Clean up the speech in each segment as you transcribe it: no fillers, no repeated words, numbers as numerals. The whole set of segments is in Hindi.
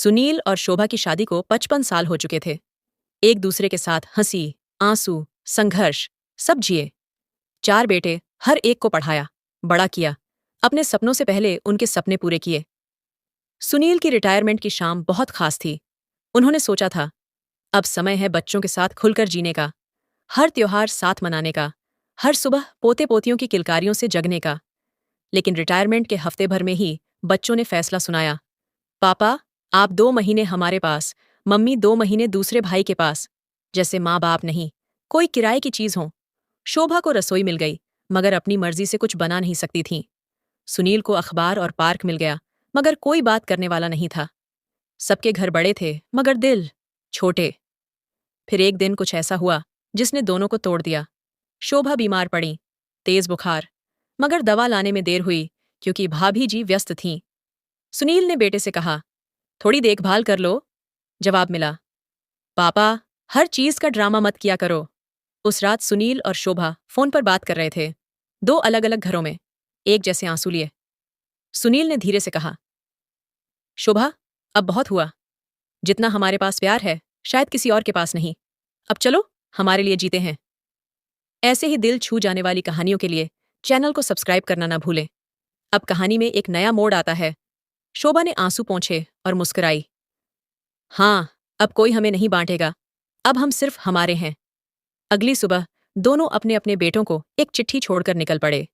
सुनील और शोभा की शादी को 55 साल हो चुके थे। एक दूसरे के साथ हंसी, आंसू, संघर्ष सब जिए। 4 बेटे, हर एक को पढ़ाया, बड़ा किया, अपने सपनों से पहले उनके सपने पूरे किए। सुनील की रिटायरमेंट की शाम बहुत खास थी। उन्होंने सोचा था, अब समय है बच्चों के साथ खुलकर जीने का, हर त्योहार साथ मनाने का, हर सुबह पोते पोतियों की किलकारियों से जगने का। लेकिन रिटायरमेंट के हफ्ते भर में ही बच्चों ने फैसला सुनाया, पापा, आप 2 महीने हमारे पास, मम्मी 2 महीने दूसरे भाई के पास। जैसे माँ बाप नहीं, कोई किराए की चीज हो। शोभा को रसोई मिल गई, मगर अपनी मर्जी से कुछ बना नहीं सकती थी। सुनील को अखबार और पार्क मिल गया, मगर कोई बात करने वाला नहीं था। सबके घर बड़े थे, मगर दिल छोटे। फिर एक दिन कुछ ऐसा हुआ जिसने दोनों को तोड़ दिया। शोभा बीमार पड़ी, तेज बुखार, मगर दवा लाने में देर हुई क्योंकि भाभी जी व्यस्त थीं। सुनील ने बेटे से कहा, थोड़ी देखभाल कर लो। जवाब मिला, पापा, हर चीज का ड्रामा मत किया करो। उस रात सुनील और शोभा फोन पर बात कर रहे थे, 2 अलग अलग घरों में, एक जैसे आंसू लिए। सुनील ने धीरे से कहा, शोभा, अब बहुत हुआ। जितना हमारे पास प्यार है, शायद किसी और के पास नहीं। अब चलो, हमारे लिए जीते हैं। ऐसे ही दिल छू जाने वाली कहानियों के लिए चैनल को सब्सक्राइब करना ना भूलें। अब कहानी में एक नया मोड़ आता है। शोभा ने आंसू पोंछे और मुस्कुराई। हाँ, अब कोई हमें नहीं बांटेगा, अब हम सिर्फ हमारे हैं। अगली सुबह दोनों अपने अपने बेटों को एक चिट्ठी छोड़कर निकल पड़े।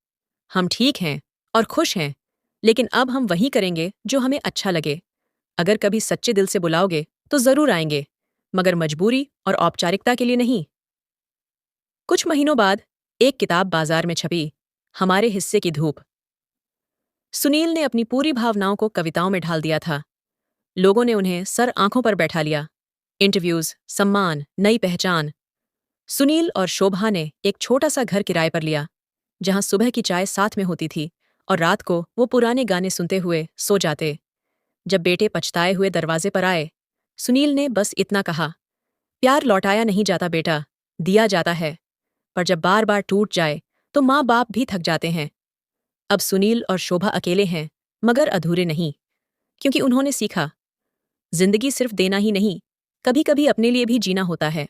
हम ठीक हैं और खुश हैं, लेकिन अब हम वही करेंगे जो हमें अच्छा लगे। अगर कभी सच्चे दिल से बुलाओगे तो जरूर आएंगे, मगर मजबूरी और औपचारिकता के लिए नहीं। कुछ महीनों बाद एक किताब बाजार में छपी, हमारे हिस्से की धूप। सुनील ने अपनी पूरी भावनाओं को कविताओं में ढाल दिया था। लोगों ने उन्हें सर आंखों पर बैठा लिया। इंटरव्यूज, सम्मान, नई पहचान। सुनील और शोभा ने एक छोटा सा घर किराए पर लिया, जहां सुबह की चाय साथ में होती थी और रात को वो पुराने गाने सुनते हुए सो जाते। जब बेटे पछताए हुए दरवाजे पर आए, सुनील ने बस इतना कहा, प्यार लौटाया नहीं जाता बेटा, दिया जाता है। पर जब बार बार टूट जाए तो माँ बाप भी थक जाते हैं। अब सुनील और शोभा अकेले हैं, मगर अधूरे नहीं, क्योंकि उन्होंने सीखा, जिंदगी सिर्फ देना ही नहीं, कभी कभी अपने लिए भी जीना होता है।